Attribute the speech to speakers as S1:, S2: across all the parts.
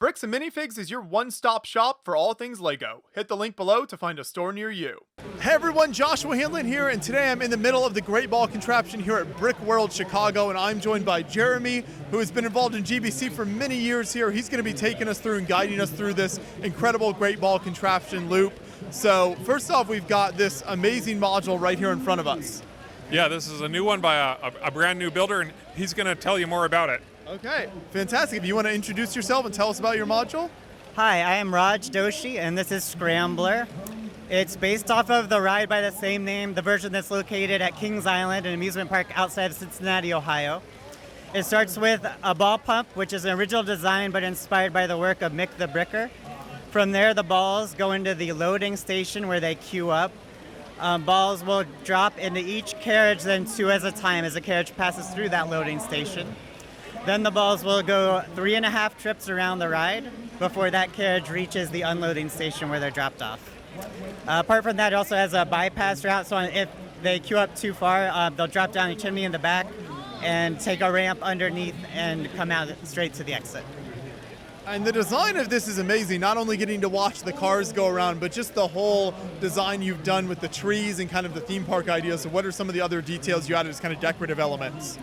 S1: Bricks and Minifigs is your one-stop shop for all things LEGO. Hit the link below to find a store near you. Hey everyone, Joshua Hanlon here, and today I'm in the middle of the Great Ball Contraption here at Brickworld Chicago, and I'm joined by Jeremy, who has been involved in GBC for many years here. He's going to be taking us through and guiding us through this incredible Great Ball Contraption loop. So first off, we've got this amazing module right here in front of us.
S2: Yeah, this is a new one by a brand new builder, and he's going to tell you more about it.
S1: Okay, fantastic. If you want to introduce yourself and tell us about your module.
S3: Hi, I am Raj Doshi, and this is Scrambler. It's based off of the ride by the same name, the version that's located at Kings Island, an amusement park outside of Cincinnati, Ohio. It starts with a ball pump, which is an original design but inspired by the work of Mick the Bricker. From there, the balls go into the loading station where they queue up. Balls will drop into each carriage, then two at a time as the carriage passes through that loading station. Then the balls will go 3.5 trips around the ride before that carriage reaches the unloading station where they're dropped off. Apart from that, it also has a bypass route, so if they queue up too far, they'll drop down a chimney in the back and take a ramp underneath and come out straight to the exit.
S1: And the design of this is amazing, not only getting to watch the cars go around, but just the whole design you've done with the trees and kind of the theme park idea. So what are some of the other details you added as kind of decorative elements?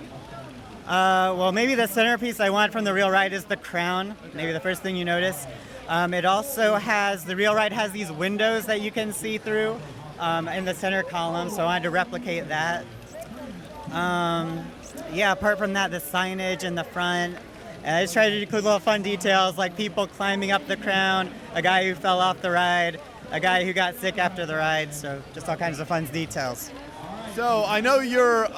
S3: Well, maybe the centerpiece I want from the real ride is the crown, maybe the first thing you notice. It also has, the real ride has these windows that you can see through in the center column, so I wanted to replicate that. Yeah, apart from that, the signage in the front. And I just tried to include little fun details like people climbing up the crown, a guy who fell off the ride, a guy who got sick after the ride, so just all kinds of fun details.
S1: So I know you're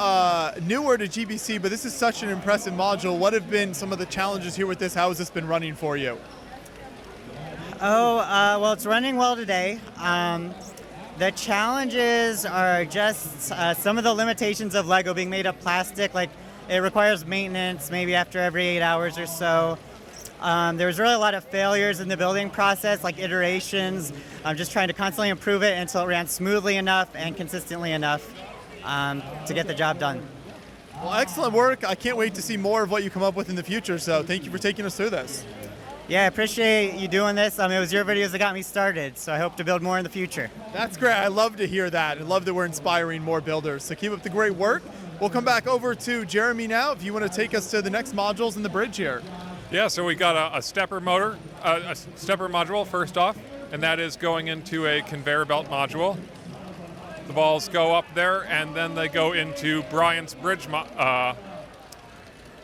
S1: newer to GBC, but this is such an impressive module. What have been some of the challenges here with this? How has this been running for you?
S3: Well, it's running well today. The challenges are just some of the limitations of LEGO being made of plastic. Like, it requires maintenance maybe after every 8 hours or so. There's really a lot of failures in the building process, like iterations. I'm just trying to constantly improve it until it ran smoothly enough and consistently enough to get the job done.
S1: Well, excellent work. I can't wait to see more of what you come up with in the future, so thank you for taking us through this.
S3: Yeah, I appreciate you doing this. It was your videos that got me started, so I hope to build more in the future.
S1: That's great. I love to hear that. I love that we're inspiring more builders, so keep up the great work. We'll come back over to Jeremy now if you want to take us to the next modules in the bridge here.
S2: Yeah, so we got a stepper motor, a stepper module first off, and that is going into a conveyor belt module. The balls go up there, and then they go into Brian's bridge.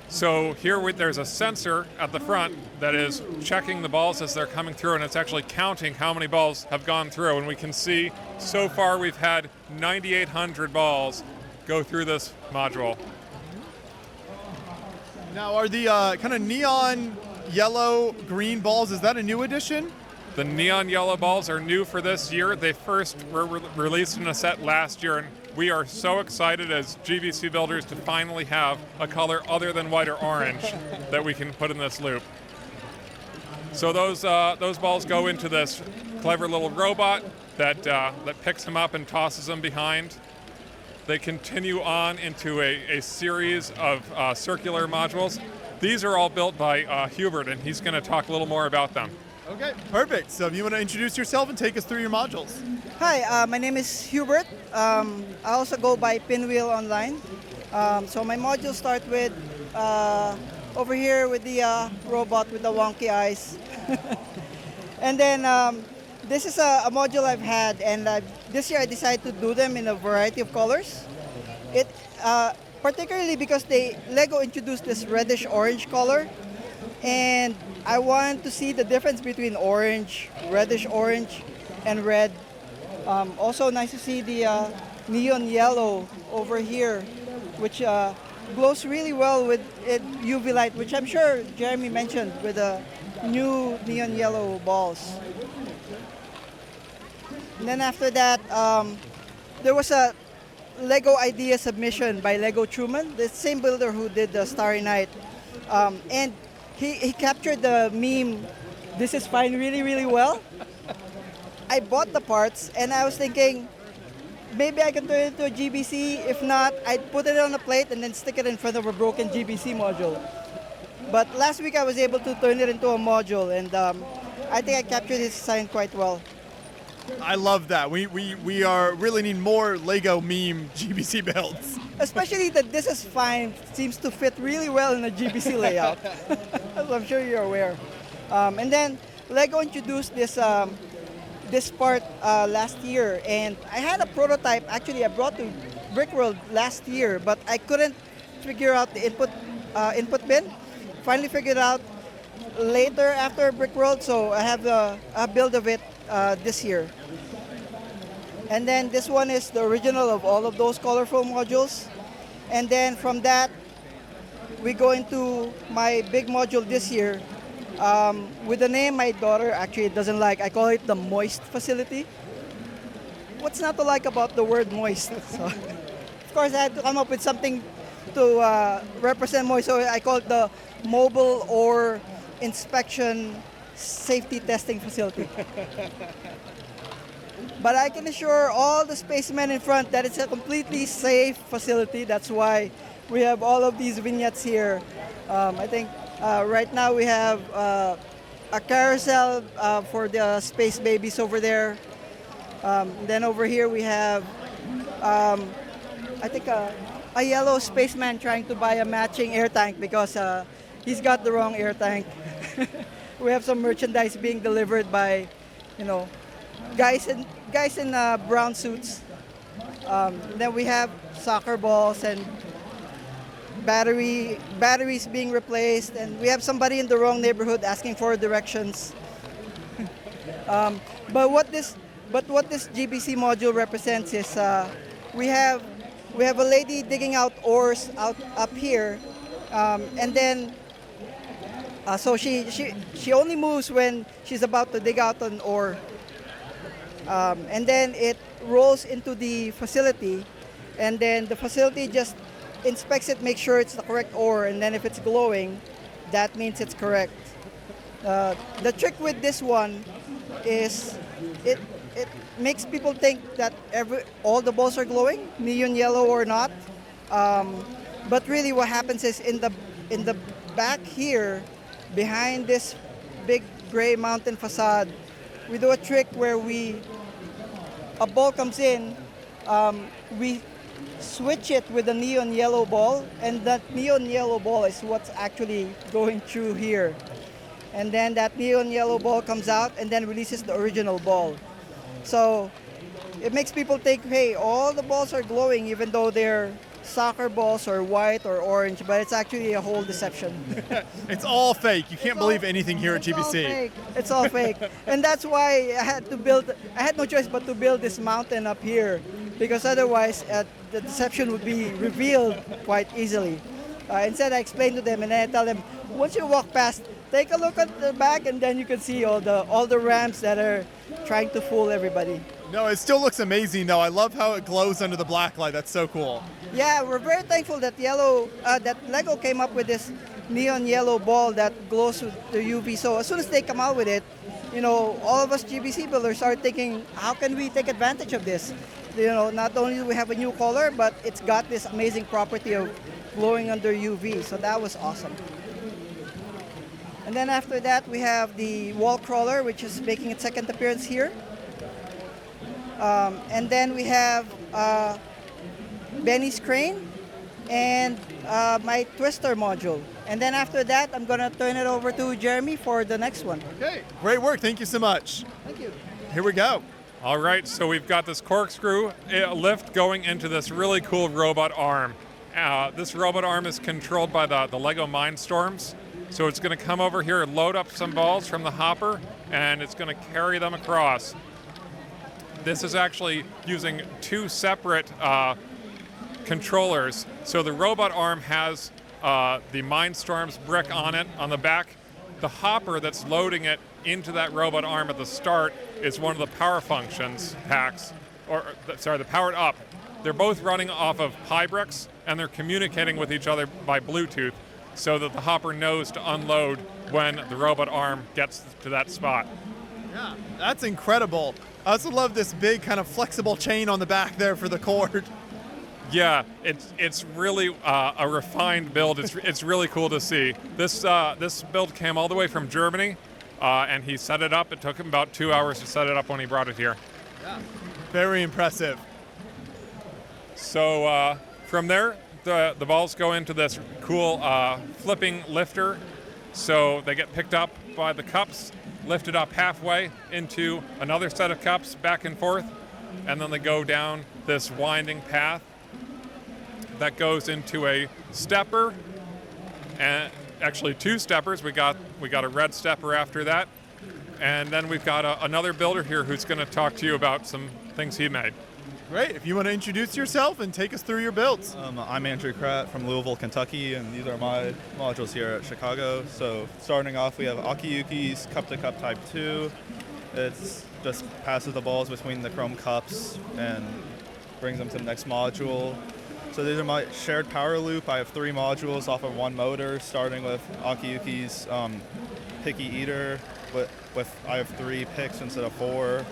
S2: So here there's a sensor at the front that is checking the balls as they're coming through, and it's actually counting how many balls have gone through. And we can see so far we've had 9,800 balls go through this module.
S1: Now, are the kind of neon yellow green balls, is that a new addition?
S2: The neon yellow balls are new for this year. They first were released in a set last year, and we are so excited as GBC builders to finally have a color other than white or orange that we can put in this loop. So those balls go into this clever little robot that picks them up and tosses them behind. They continue on into a series of circular modules. These are all built by Hubert, and he's going to talk a little more about them.
S1: Okay, perfect. So if you want to introduce yourself and take us through your modules.
S4: Hi, my name is Hubert. I also go by Pinwheel online. So my modules start with over here with the robot with the wonky eyes. And then this is a module I've had, and this year I decided to do them in a variety of colors. It particularly because LEGO introduced this reddish-orange color, and I want to see the difference between orange, reddish-orange, and red. Also nice to see the neon yellow over here, which glows really well with UV light, which I'm sure Jeremy mentioned with the new neon yellow balls. And then after that, there was a LEGO idea submission by Lego Truman, the same builder who did the Starry Night. And he captured the meme, "This is fine," really, really well. I bought the parts, and I was thinking, maybe I can turn it into a GBC. If not, I'd put it on a plate and then stick it in front of a broken GBC module. But last week I was able to turn it into a module, and I think I captured his design quite well.
S1: I love that. We are really need more Lego meme GBC builds.
S4: Especially that this is fine seems to fit really well in a GBC layout. As I'm sure you're aware. And then Lego introduced this part last year, and I had a prototype actually I brought to Brickworld last year, but I couldn't figure out the input bin. Finally figured out later after Brickworld, so I have a build of it this year. And then this one is the original of all of those colorful modules. And then from that, we go into my big module this year with the name my daughter actually doesn't like. I call it the Moist Facility. What's not to like about the word moist? So, of course, I had to come up with something to represent moist, so I call it the Mobile Ore Inspection Safety Testing Facility. But I can assure all the spacemen in front that it's a completely safe facility. That's why we have all of these vignettes here. I think right now we have a carousel for the space babies over there. Then over here we have, I think, a yellow spaceman trying to buy a matching air tank because he's got the wrong air tank. We have some merchandise being delivered by, guys in brown suits. Then we have soccer balls and batteries being replaced, and we have somebody in the wrong neighborhood asking for directions. But what this GBC module represents is we have a lady digging out ores up here, and then so she only moves when she's about to dig out an ore. And then it rolls into the facility, and then the facility just inspects it, makes sure it's the correct ore, and then if it's glowing, that means it's correct. The trick with this one is it makes people think that all the balls are glowing, neon yellow or not. But really what happens is in the back here, behind this big gray mountain facade, we do a trick where a ball comes in, we switch it with a neon yellow ball, and that neon yellow ball is what's actually going through here. And then that neon yellow ball comes out and then releases the original ball. So it makes people think, hey, all the balls are glowing even though they're soccer balls or white or orange, but it's actually a whole deception.
S1: It's all fake. You can't believe anything here at GBC.
S4: It's all fake. And that's why I had no choice but to build this mountain up here, because otherwise the deception would be revealed quite easily. Instead, I explain to them and then I tell them, once you walk past, take a look at the back and then you can see all the ramps that are trying to fool everybody.
S1: No, it still looks amazing though. I love how it glows under the black light. That's so cool.
S4: Yeah, we're very thankful that that Lego came up with this neon yellow ball that glows with the UV. So as soon as they come out with it, all of us GBC builders are thinking, how can we take advantage of this? Not only do we have a new color, but it's got this amazing property of glowing under UV. So that was awesome. And then after that, we have the wall crawler, which is making its second appearance here. And then we have Benny's crane and my twister module. And then after that, I'm going to turn it over to Jeremy for the next one.
S1: Okay, great work. Thank you so much.
S4: Thank you.
S1: Here we go.
S2: All right, so we've got this corkscrew lift going into this really cool robot arm. This robot arm is controlled by the Lego Mindstorms. So it's going to come over here, load up some balls from the hopper, and it's going to carry them across. This is actually using two separate controllers. So the robot arm has the Mindstorms brick on it on the back. The hopper that's loading it into that robot arm at the start is one of the power functions packs, the powered up. They're both running off of Pi bricks, and they're communicating with each other by Bluetooth so that the hopper knows to unload when the robot arm gets to that spot.
S1: Yeah, that's incredible. I also love this big kind of flexible chain on the back there for the cord.
S2: Yeah, it's really a refined build. It's really cool to see. This build came all the way from Germany, and he set it up. It took him about 2 hours to set it up when he brought it here.
S1: Very impressive.
S2: So from there, the balls go into this cool flipping lifter. So they get picked up by the cups, lifted up halfway into another set of cups, back and forth, and then they go down this winding path that goes into a stepper, and actually 2 steppers. We got a red stepper after that, and then we've got another builder here who's going to talk to you about some things he made.
S1: Great. If you want to introduce yourself and take us through your builds.
S5: I'm Andrew Kratt from Louisville, Kentucky, and these are my modules here at Chicago. So starting off, we have Akiyuki's cup-to-cup Type 2. It's just passes the balls between the chrome cups and brings them to the next module. So these are my shared power loop. I have 3 modules off of 1 motor, starting with Akiyuki's Picky Eater. I have 3 picks instead of 4.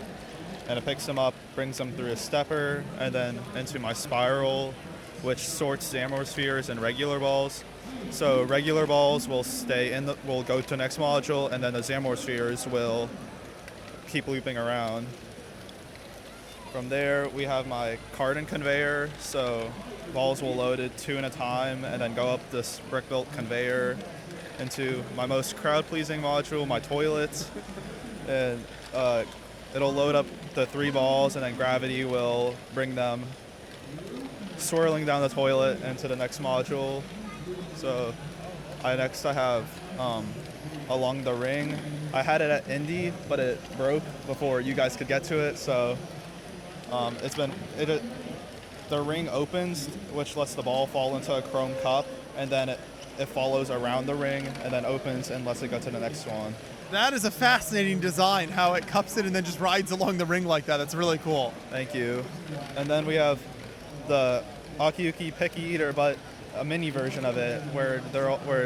S5: And it picks them up, brings them through a stepper, and then into my spiral, which sorts Zamor spheres and regular balls. So regular balls will will go to the next module, and then the Zamor spheres will keep looping around. From there, we have my carton conveyor. So balls will load it 2 at a time, and then go up this brick-built conveyor into my most crowd-pleasing module, my toilet. And it'll load up the 3 balls, and then gravity will bring them swirling down the toilet into the next module. So next I have along the ring. I had it at Indy, but it broke before you guys could get to it. So the ring opens, which lets the ball fall into a chrome cup, and then it follows around the ring and then opens and lets it go to the next one.
S1: That is a fascinating design, how it cups it and then just rides along the ring like that. That's really cool.
S5: Thank you. And then we have the Akiyuki Picky Eater, but a mini version of it where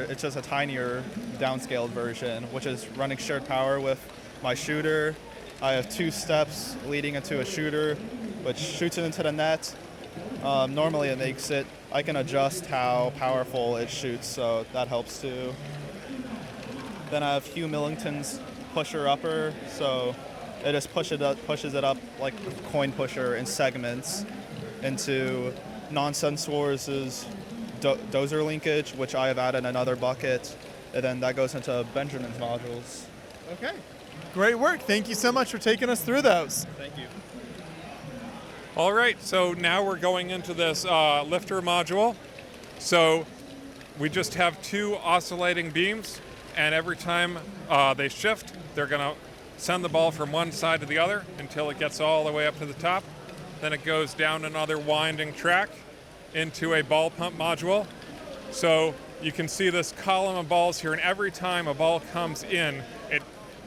S5: it's just a tinier downscaled version, which is running shared power with my shooter. I have 2 steps leading into a shooter, which shoots it into the net. Normally I can adjust how powerful it shoots, so that helps too. Then I have Hugh Millington's pusher upper, so it just pushes it up like a coin pusher in segments into Nonsense Wars' dozer linkage, which I have added another bucket, and then that goes into Benjamin's modules.
S1: Okay. Great work. Thank you so much for taking us through those.
S5: Thank you.
S2: All right, so now we're going into this lifter module. So we just have 2 oscillating beams, and every time they shift, they're going to send the ball from one side to the other until it gets all the way up to the top. Then it goes down another winding track into a ball pump module. So you can see this column of balls here, and every time a ball comes in, it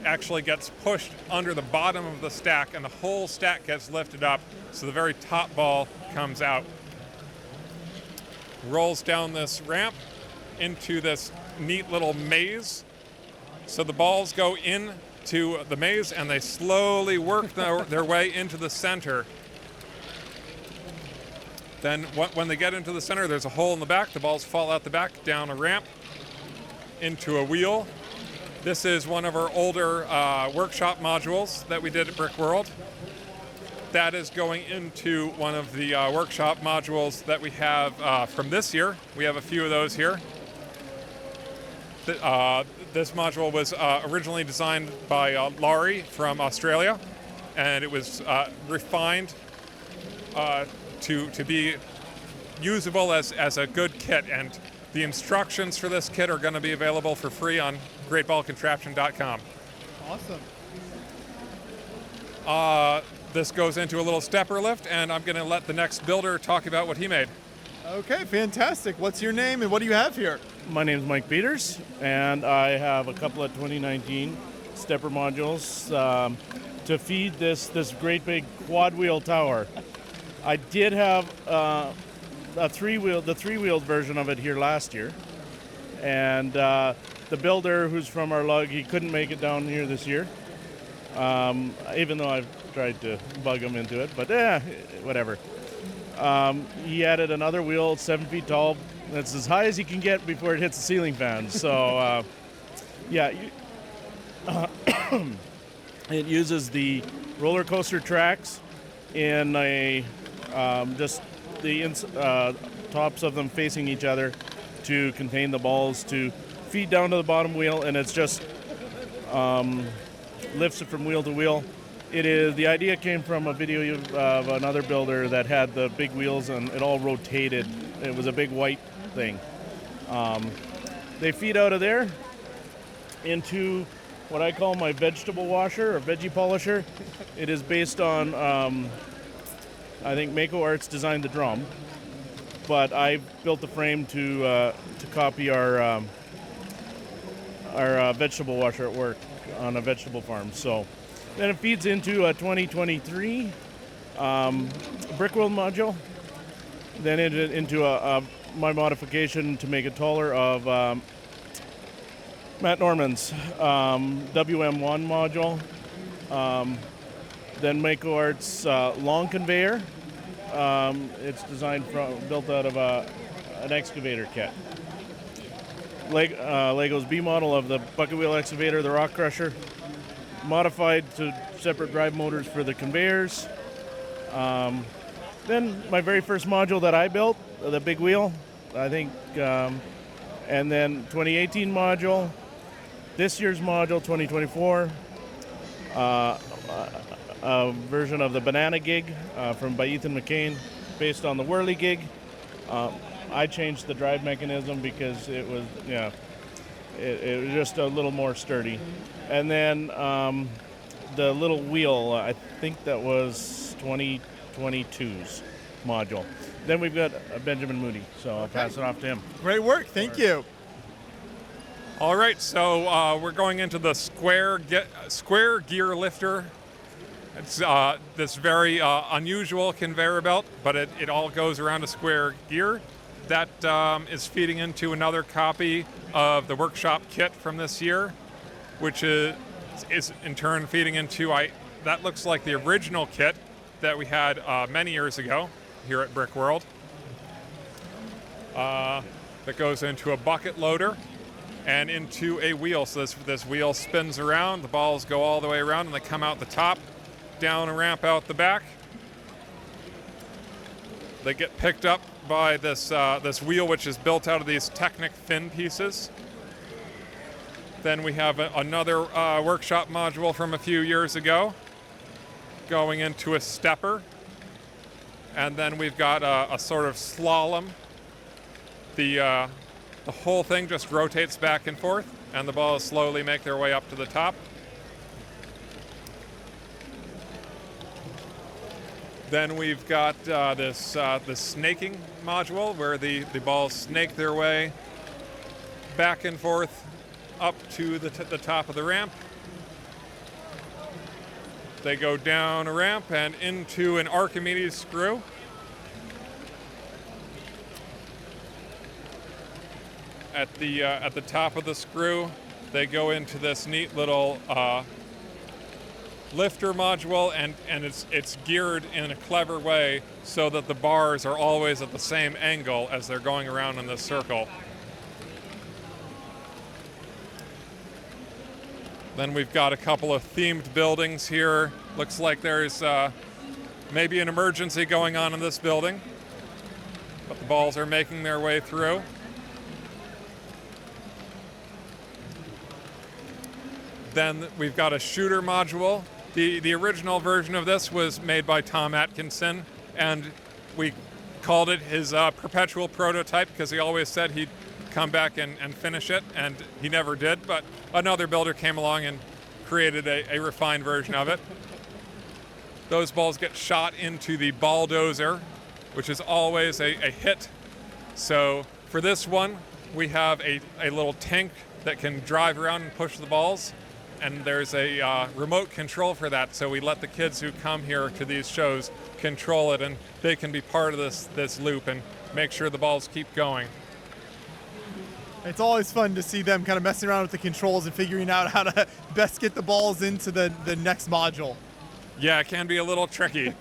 S2: actually gets pushed under the bottom of the stack, and the whole stack gets lifted up, so the very top ball comes out. Rolls down this ramp into this neat little maze. So the balls go into the maze, and they slowly work their way into the center. Then when they get into the center, there's a hole in the back. The balls fall out the back, down a ramp, into a wheel. This is one of our older workshop modules that we did at Brickworld. That is going into one of the workshop modules that we have from this year. We have a few of those here. This module was originally designed by Laurie from Australia, and it was refined to be usable as a good kit. And the instructions for this kit are going to be available for free on greatballcontraption.com.
S1: Awesome.
S2: This goes into a little stepper lift, and I'm going to let the next builder talk about what he made.
S1: Okay, fantastic. What's your name and what do you have here?
S6: My name is Mike Peters, and I have a couple of 2019 stepper modules to feed this great big quad wheel tower. I did have the three-wheeled version of it here last year, and the builder, who's from our lug, he couldn't make it down here this year, even though I've tried to bug him into it, but whatever. He added another wheel, 7 feet tall. That's as high as you can get before it hits the ceiling fan. So, it uses the roller coaster tracks in a just the tops of them facing each other to contain the balls to feed down to the bottom wheel, and it's just lifts it from wheel to wheel. The idea came from a video of another builder that had the big wheels and it all rotated. It was a big white thing. They feed out of there into what I call my vegetable washer or veggie polisher. It is based on, I think Mako Arts designed the drum, but I built the frame to copy our vegetable washer at work on a vegetable farm. So then it feeds into a 2023 Brickworld module. Then into my modification to make it taller of Matt Norman's WM1 module. Then Mako Arts long conveyor. It's built out of an excavator kit. Lego's B model of the bucket wheel excavator, the rock crusher, modified to separate drive motors for the conveyors. Then my very first module that I built, the big wheel, I think, and then 2018 module, this year's module, 2024, a version of the Banana Gig by Ethan McCain, based on the Whirly Gig. I changed the drive mechanism because it was just a little more sturdy. And then the little wheel, I think that was 2022's module. Then we've got Benjamin Moody, so I'll pass it off to him.
S1: Great work. Thank you.
S2: All right, so we're going into the square gear lifter. It's this very unusual conveyor belt, but it all goes around a square gear. That is feeding into another copy of the workshop kit from this year, which is in turn feeding into that looks like the original kit that we had many years ago here at Brickworld. That goes into a bucket loader and into a wheel. So this wheel spins around, the balls go all the way around, and they come out the top, down a ramp out the back. They get picked up by this wheel, which is built out of these Technic fin pieces. Then we have another workshop module from a few years ago going into a stepper. And then we've got a sort of slalom. The whole thing just rotates back and forth, and the balls slowly make their way up to the top. Then we've got this snaking module where the balls snake their way back and forth up to the top of the ramp. They go down a ramp and into an Archimedes screw. At the top of the screw, they go into this neat little lifter module, and it's geared in a clever way so that the bars are always at the same angle as they're going around in this circle. Then we've got a couple of themed buildings here. Looks like there's maybe an emergency going on in this building, but the balls are making their way through. Then we've got a shooter module. The original version of this was made by Tom Atkinson, and we called it his perpetual prototype because he always said he'd come back and finish it, and he never did, but another builder came along and created a refined version of it. Those balls get shot into the balldozer, which is always a hit. So for this one, we have a little tank that can drive around and push the balls, and there's a remote control for that, so we let the kids who come here to these shows control it, and they can be part of this loop and make sure the balls keep going.
S1: It's always fun to see them kind of messing around with the controls and figuring out how to best get the balls into the next module.
S2: Yeah, it can be a little tricky.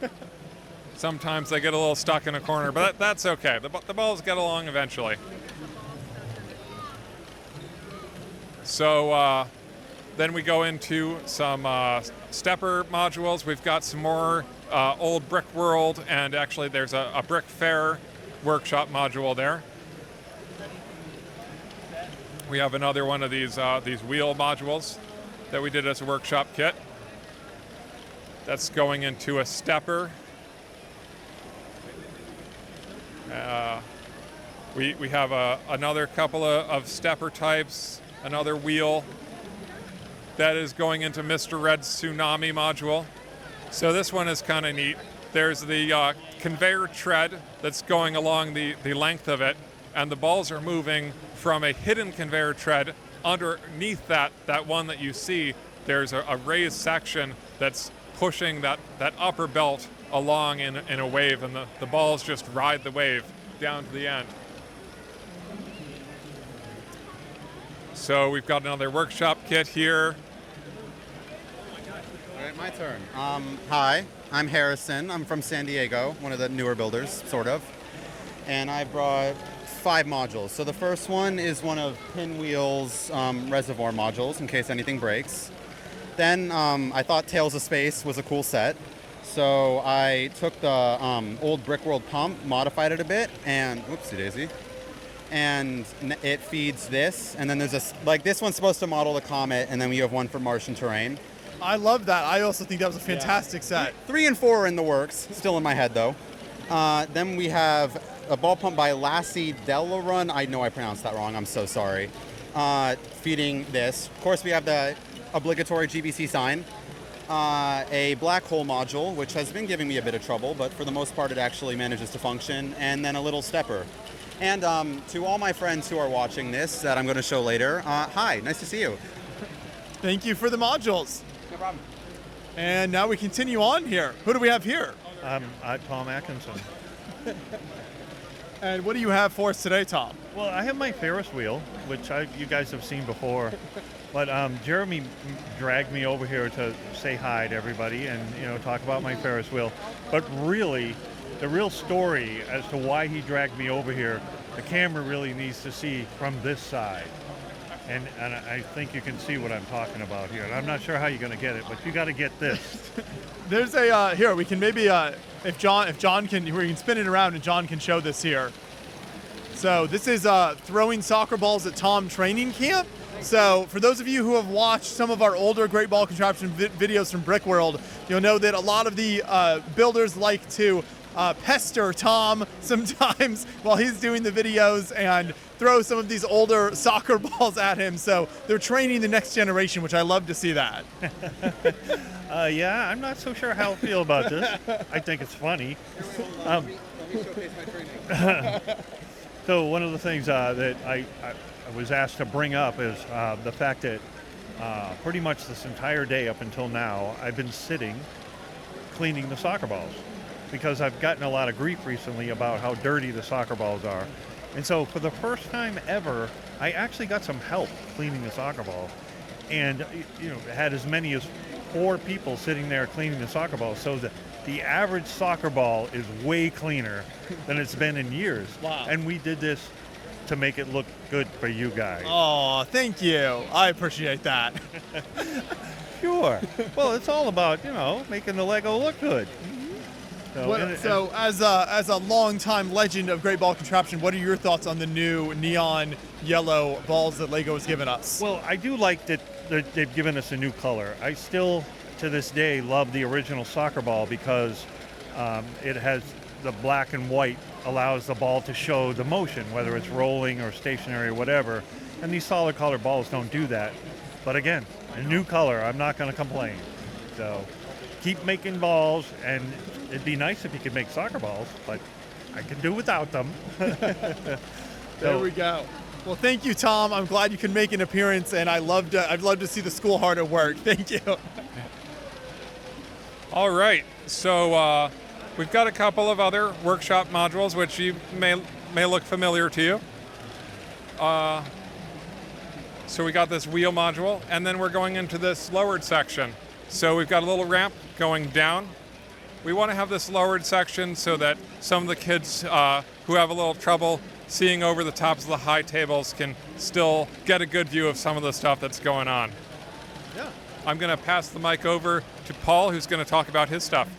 S2: Sometimes they get a little stuck in a corner, but that's okay. The balls get along eventually. So then we go into some stepper modules. We've got some more old Brickworld, and actually there's a Brick Fair workshop module there. We have another one of these wheel modules that we did as a workshop kit. That's going into a stepper. We have another couple of stepper types, another wheel that is going into Mr. Red's Tsunami module. So this one is kind of neat. There's the conveyor tread that's going along the length of it, and the balls are moving from a hidden conveyor tread underneath that one that you see. There's a raised section that's pushing that upper belt along in a wave, and the balls just ride the wave down to the end. So we've got another workshop kit here.
S7: All right, my turn. Hi, I'm Harrison. I'm from San Diego, one of the newer builders, sort of. And I brought 5 modules. So the first one is one of Pinwheel's reservoir modules, in case anything breaks. Then I thought Tales of Space was a cool set. So I took the old Brickworld pump, modified it a bit, and whoopsie daisy. And it feeds this, and then there's this one's supposed to model the Comet, and then we have one for Martian terrain.
S1: I love that. I also think that was a fantastic set.
S7: 3 and 4 are in the works, still in my head though. Then we have a ball pump by Lassie Delarun. I know I pronounced that wrong, I'm so sorry. Feeding this. Of course, we have the obligatory GBC sign. A black hole module, which has been giving me a bit of trouble, but for the most part it actually manages to function, and then a little stepper. And to all my friends who are watching this that I'm going to show later, hi, nice to see you.
S1: Thank you for the modules.
S7: No problem.
S1: And now we continue on here. Who do we have here?
S8: I'm Tom Atkinson.
S1: And what do you have for us today, Tom?
S8: Well, I have my Ferris wheel, which you guys have seen before. But Jeremy dragged me over here to say hi to everybody and talk about my Ferris wheel. But really, the real story as to why he dragged me over here, the camera really needs to see from this side. And I think you can see what I'm talking about here. And I'm not sure how you're going to get it, but you got to get this.
S1: There's a here we can maybe if John can, we can spin it around and John can show this here. So this is throwing soccer balls at Tom training camp. So for those of you who have watched some of our older Great Ball Contraption videos from Brickworld, you'll know that a lot of the builders like to pester Tom sometimes while he's doing the videos and throw some of these older soccer balls at him. So they're training the next generation, which I love to see that.
S8: Yeah, I'm not so sure how I feel about this. I think it's funny.
S7: Let me showcase my training.
S8: So one of the things that I was asked to bring up is the fact that pretty much this entire day up until now, I've been sitting cleaning the soccer balls because I've gotten a lot of grief recently about how dirty the soccer balls are. And so for the first time ever, I actually got some help cleaning the soccer ball, and had as many as 4 people sitting there cleaning the soccer ball. So the average soccer ball is way cleaner than it's been in years.
S1: Wow.
S8: And we did this to make it look good for you guys.
S1: Oh, thank you. I appreciate that.
S8: Sure. Well, it's all about, making the Lego look good.
S1: So as a longtime legend of Great Ball Contraption, what are your thoughts on the new neon yellow balls that Lego has given us?
S8: Well, I do like that they've given us a new color. I still, to this day, love the original soccer ball because it has the black and white, allows the ball to show the motion, whether it's rolling or stationary or whatever. And these solid color balls don't do that. But again, a new color, I'm not going to complain. So keep making balls, and it'd be nice if you could make soccer balls, but I can do without them.
S1: There we go. Well, thank you, Tom. I'm glad you could make an appearance, and I'd love to see the school hard at work. Thank you.
S2: All right, so we've got a couple of other workshop modules which you may look familiar to you. So we got this wheel module, and then we're going into this lowered section. So we've got a little ramp going down, We want to have this lowered section so that some of the kids who have a little trouble seeing over the tops of the high tables can still get a good view of some of the stuff that's going on.
S1: Yeah.
S2: I'm going to pass the mic over to Paul, who's going to talk about his stuff.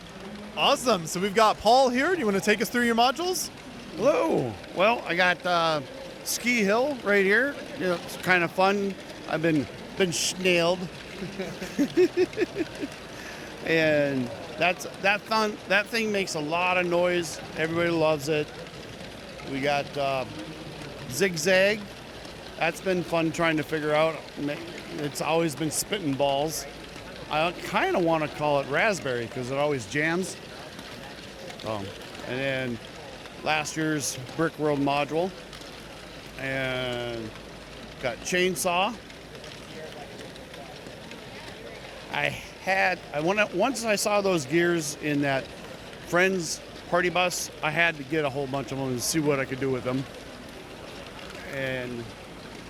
S1: Awesome. So we've got Paul here. Do you want to take us through your modules?
S9: Hello. Well, I got Ski Hill right here. You know, it's kind of fun. I've been snailed, and that thing makes a lot of noise. Everybody loves it. We got Zigzag. That's been fun trying to figure out. It's always been spitting balls. I kind of want to call it Raspberry because it always jams. And then last year's Brickworld module. And got Chainsaw. Once I saw those gears in that Friends party bus, I had to get a whole bunch of them and see what I could do with them. And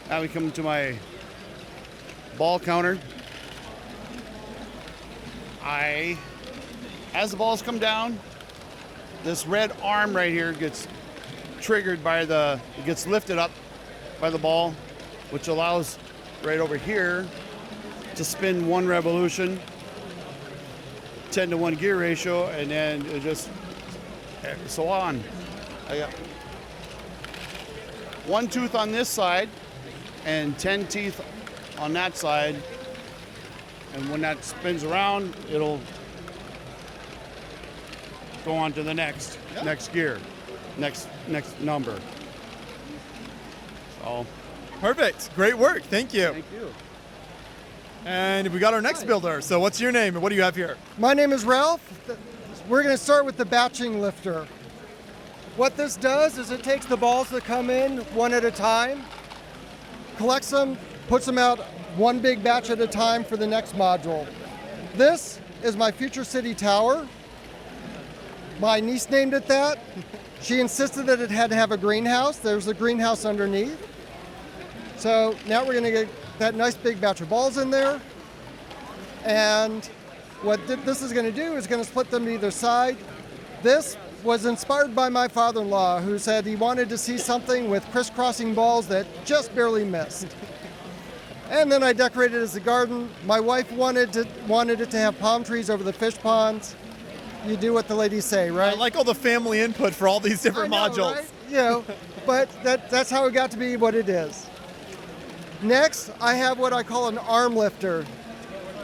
S9: now we come to my ball counter. As the balls come down, this red arm right here gets triggered by it gets lifted up by the ball, which allows right over here to spin one revolution, 10-to-1 gear ratio, and then it just so on. I got 1 tooth on this side and 10 teeth on that side, and when that spins around, it'll go on to the next gear, next number. So
S1: Perfect. Great work. Thank you.
S9: thank you.
S1: And we got our next builder. So what's your name and what do you have here?
S10: My name is Ralph. We're going to start with the batching lifter. What this does is it takes the balls that come in one at a time, collects them, puts them out one big batch at a time for the next module. This is my future city tower. My niece named it that. She insisted that it had to have a greenhouse. There's a greenhouse underneath. So now we're going to get that nice big batch of balls in there. And what this is going to do is going to split them to either side. This was inspired by my father-in-law, who said he wanted to see something with crisscrossing balls that just barely missed. And then I decorated it as a garden. My wife wanted it to have palm trees over the fish ponds. You do what the ladies say, right?
S1: I like all the family input for all these different
S10: I know,
S1: modules.
S10: right? You know, but that's how it got to be what it is. Next, I have what I call an arm lifter.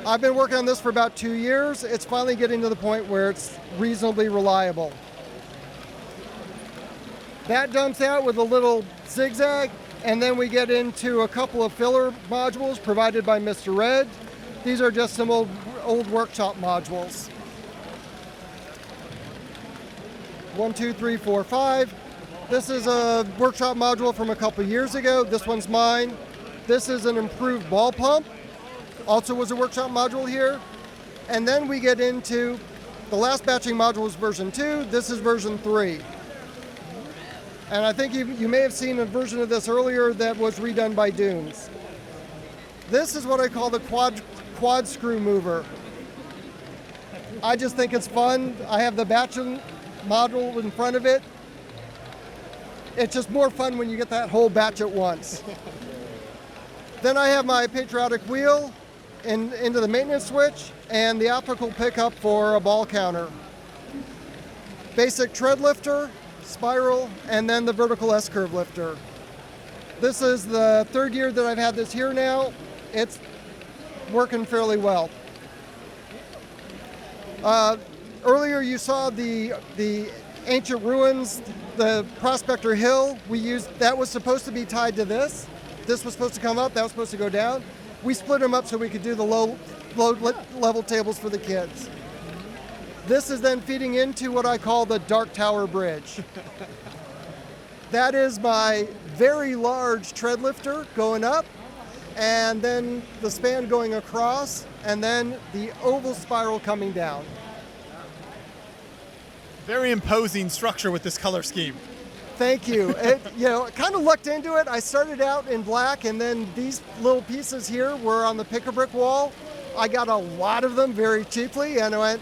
S10: I've been working on this for about 2 years. It's finally getting to the point where it's reasonably reliable. That dumps out with a little zigzag, and then we get into a couple of filler modules provided by Mr. Red. These are just some old workshop modules. 1, 2, 3, 4, 5. This is a workshop module from a couple years ago. This one's mine. This is an improved ball pump. Also was a workshop module here. And then we get into the last batching module is version 2. This is version 3. And I think you may have seen a version of this earlier that was redone by Dunes. This is what I call the quad screw mover. I just think it's fun. I have the batching module in front of it. It's just more fun when you get that whole batch at once. Then I have my patriotic wheel into the maintenance switch and the optical pickup for a ball counter. Basic tread lifter, spiral, and then the vertical S-curve lifter. This is the 3rd year that I've had this here now. It's working fairly well. Earlier you saw the ancient ruins, the Prospector Hill. That was supposed to be tied to this. This was supposed to come up, that was supposed to go down. We split them up so we could do the low level tables for the kids. This is then feeding into what I call the Dark Tower Bridge. That is my very large tread lifter going up, and then the span going across, and then the oval spiral coming down.
S1: Very imposing structure with this color scheme.
S10: Thank you. Kind of lucked into it. I started out in black, and then these little pieces here were on the pick-a-brick wall. I got a lot of them very cheaply, and I went,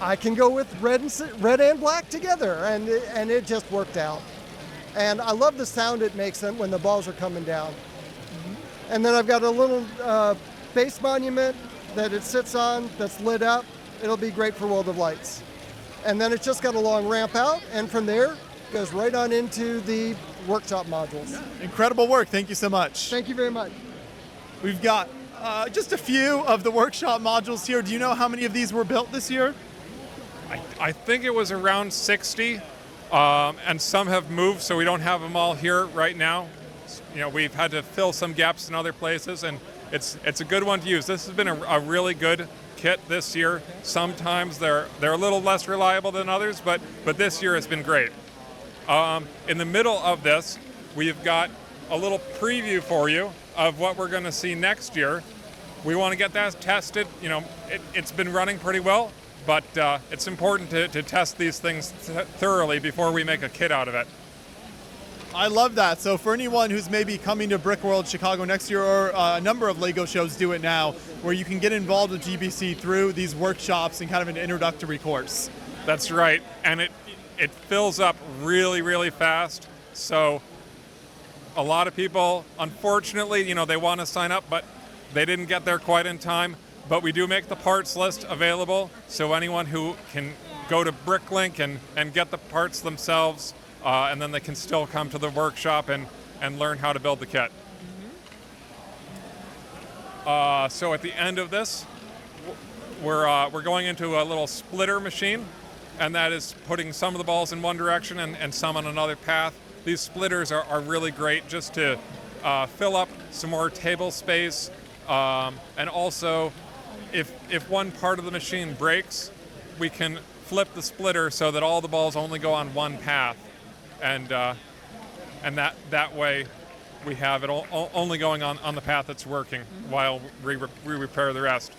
S10: I can go with red and black together, and it just worked out. And I love the sound it makes them when the balls are coming down. And then I've got a little base monument that it sits on that's lit up. It'll be great for World of Lights. And then it's just got a long ramp out, and from there goes right on into the workshop modules.
S1: Incredible work. Thank you so much.
S10: Thank you very much.
S1: We've got just a few of the workshop modules here. Do you know how many of these were built this year?
S2: I think it was around 60, and some have moved, so we don't have them all here right now. You know, we've had to fill some gaps in other places, and it's a good one to use. This has been a really good kit this year. Sometimes they're a little less reliable than others, but this year has been great. In the middle of this, we've got a little preview for you of what we're going to see next year. We want to get that tested. You know, it's been running pretty well, but it's important to test these things thoroughly before we make a kit out of it.
S1: I love that. So for anyone who's maybe coming to Brickworld Chicago next year, or a number of LEGO shows do it now, where you can get involved with GBC through these workshops and kind of an introductory course.
S2: That's right, and it fills up really, really fast. So a lot of people, unfortunately, you know, they want to sign up, but they didn't get there quite in time. But we do make the parts list available, so anyone who can go to Bricklink and get the parts themselves, and then they can still come to the workshop and learn how to build the kit. So at the end of this, we're going into a little splitter machine, and that is putting some of the balls in one direction and some on another path. These splitters are really great just to fill up some more table space, and also if one part of the machine breaks, we can flip the splitter so that all the balls only go on one path, and that way we have it only going on the path that's working while we repair the rest.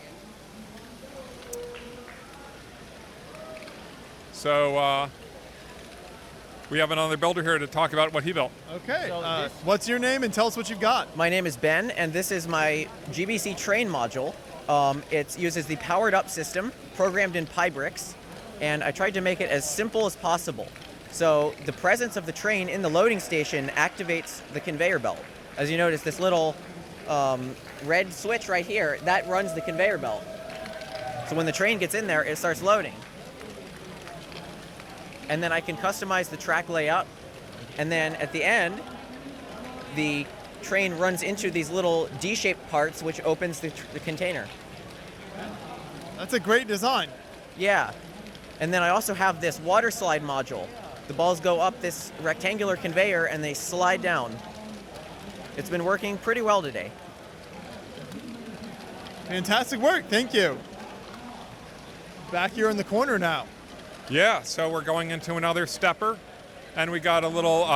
S2: So we have another builder here to talk about what he built.
S1: Okay, what's your name and tell us what you've got?
S11: My name is Ben, and this is my GBC Train module. It uses the powered up system programmed in Pybricks, and I tried to make it as simple as possible. So the presence of the train in the loading station activates the conveyor belt. As you notice, this little red switch right here, that runs the conveyor belt. So when the train gets in there, it starts loading. And then I can customize the track layout, and then at the end, the train runs into these little D-shaped parts, which opens the container.
S1: That's a great design.
S11: Yeah. And then I also have this water slide module. The balls go up this rectangular conveyor and they slide down. It's been working pretty well today.
S1: Fantastic work, thank you. Back here in the corner now.
S2: Yeah, so we're going into another stepper, and we got a little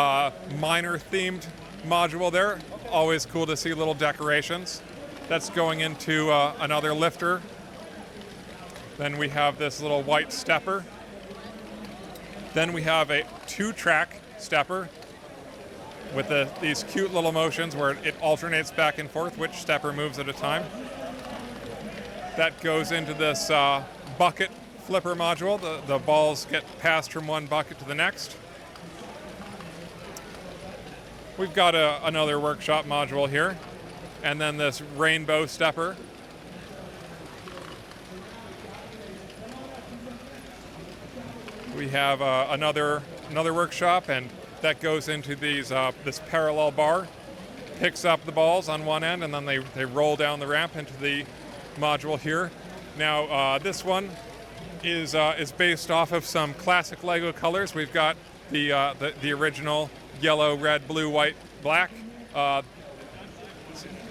S2: miner themed module there. Always cool to see little decorations. That's going into another lifter. Then we have this little white stepper. Then we have a 2-track stepper with these cute little motions where it alternates back and forth which stepper moves at a time. That goes into this bucket flipper module. The balls get passed from one bucket to the next. We've got another workshop module here, and then this rainbow stepper. We have another workshop, and that goes into these this parallel bar, picks up the balls on one end, and then they roll down the ramp into the module here. Now this one is based off of some classic LEGO colors. We've got the original yellow, red, blue, white, black.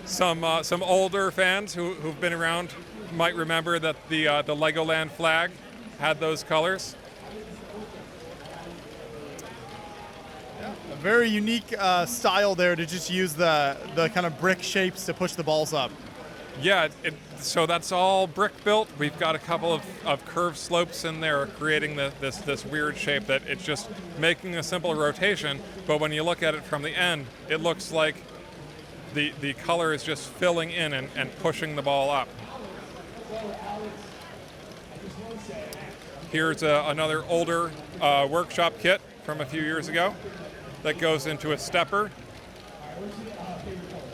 S2: Some older fans who've been around might remember that the Legoland flag had those colors.
S1: A very unique style there to just use the kind of brick shapes to push the balls up.
S2: Yeah, so that's all brick built. We've got a couple of curved slopes in there creating this weird shape that it's just making a simple rotation, but when you look at it from the end, it looks like the color is just filling in and pushing the ball up. Here's another older workshop kit from a few years ago that goes into a stepper.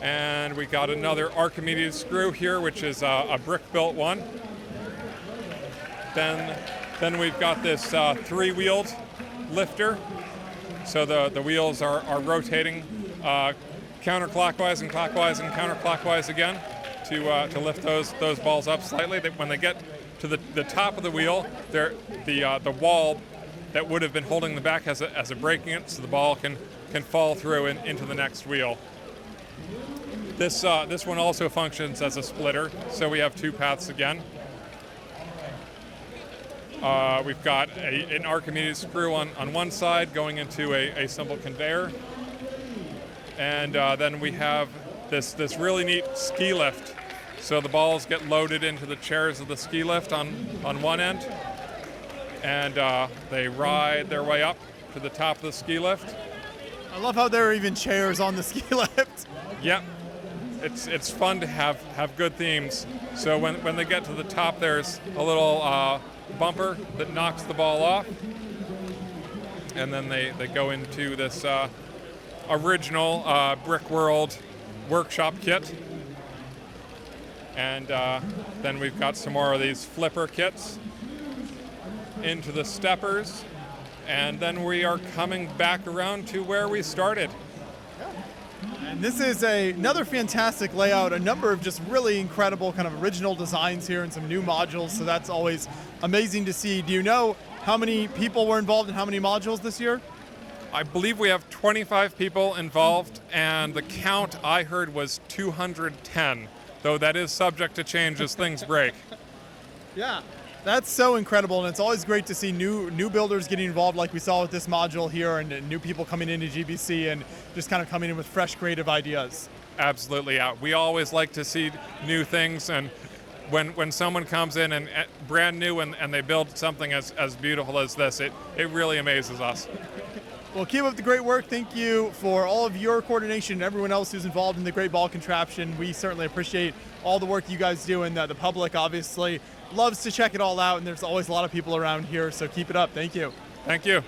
S2: And we got another Archimedes screw here, which is a brick-built one. Then we've got this three-wheeled lifter. So the wheels are rotating counterclockwise and clockwise and counterclockwise again to lift those balls up slightly. When they get to the top of the wheel, the wall that would have been holding them back has a break in it, so the ball can fall through into the next wheel. This one also functions as a splitter, so we have two paths again. We've got an Archimedes screw on one side going into a simple conveyor. And then we have this really neat ski lift. So the balls get loaded into the chairs of the ski lift on one end. And they ride their way up to the top of the ski lift.
S1: I love how there are even chairs on the ski lift.
S2: Yep. It's fun to have good themes. So when they get to the top, there's a little bumper that knocks the ball off, and then they go into this original Brickworld workshop kit, and then we've got some more of these flipper kits into the steppers, and then we are coming back around to where we started.
S1: And this is another fantastic layout, a number of just really incredible kind of original designs here and some new modules, so that's always amazing to see. Do you know how many people were involved and how many modules this year?
S2: I believe we have 25 people involved, and the count I heard was 210, though that is subject to change as things break.
S1: Yeah. That's so incredible, and it's always great to see new builders getting involved like we saw with this module here, and new people coming into GBC and just kind of coming in with fresh creative ideas.
S2: Absolutely, yeah. We always like to see new things, and when someone comes in and brand new and they build something as beautiful as this, it really amazes us.
S1: Well, keep up the great work. Thank you for all of your coordination and everyone else who's involved in the Great Ball Contraption. We certainly appreciate all the work you guys do, and the public obviously loves to check it all out, and there's always a lot of people around here, so keep it up. Thank you.
S2: Thank you.